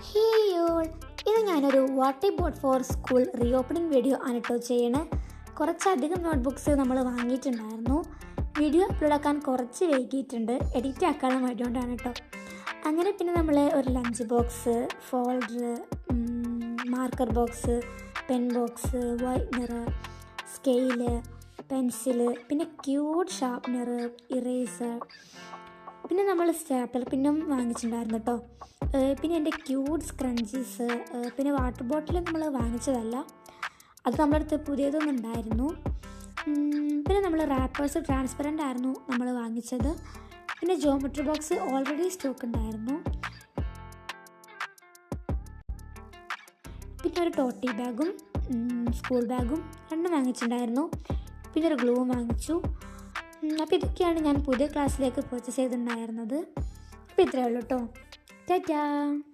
ഹേ y'all, ഇത് ഞാനൊരു water board for school re opening video ആണ് കേട്ടോ ചെയ്യണേ. കുറച്ചധികം നോട്ട്ബുക്സ് നമ്മൾ വാങ്ങിയിട്ടുണ്ടായിരുന്നു. വീഡിയോ അപ്ലോഡ് ആക്കാൻ കുറച്ച് വൈകിയിട്ടുണ്ട്, എഡിറ്റ് ആക്കാനുള്ള വേണ്ടിയോണ്ടാണ് കേട്ടോ. അങ്ങനെ പിന്നെ നമ്മൾ ഒരു lunch box, folder, marker box, pen box, whitener, scale, pencil, പിന്നെ ക്യൂട്ട് ഷാർപ്നർ, ഇറേസർ, പിന്നെ നമ്മൾ സ്റ്റാപ്ലർ പിന്നും വാങ്ങിച്ചിട്ടുണ്ടായിരുന്നു കേട്ടോ. പിന്നെ എൻ്റെ ക്യൂട്ട് സ്ക്രഞ്ചീസ്, പിന്നെ വാട്ടർ ബോട്ടിൽ നമ്മൾ വാങ്ങിച്ചതല്ല, അത് നമ്മുടെ അടുത്ത് പുതിയതൊന്നും ഉണ്ടായിരുന്നു. പിന്നെ നമ്മൾ റാപ്പേഴ്സ് ട്രാൻസ്പെറൻ്റ് ആയിരുന്നു നമ്മൾ വാങ്ങിച്ചത്. പിന്നെ ജോമെട്രി ബോക്സ് ഓൾറെഡി സ്റ്റോക്ക് ഉണ്ടായിരുന്നു. പിന്നെ ഒരു ടോട്ടി ബാഗും സ്കൂൾ ബാഗും രണ്ടും വാങ്ങിച്ചിട്ടുണ്ടായിരുന്നു. പിന്നെ ഒരു ഗ്ലൂവും വാങ്ങിച്ചു. അപ്പോൾ ഇതൊക്കെയാണ് ഞാൻ പുതിയ ക്ലാസ്സിലേക്ക് പർച്ചേസ് ചെയ്തിട്ടുണ്ടായിരുന്നത്. അപ്പോൾ ഇത്രയേ ഉള്ളൂ കേട്ടോ. ടാറ്റാ.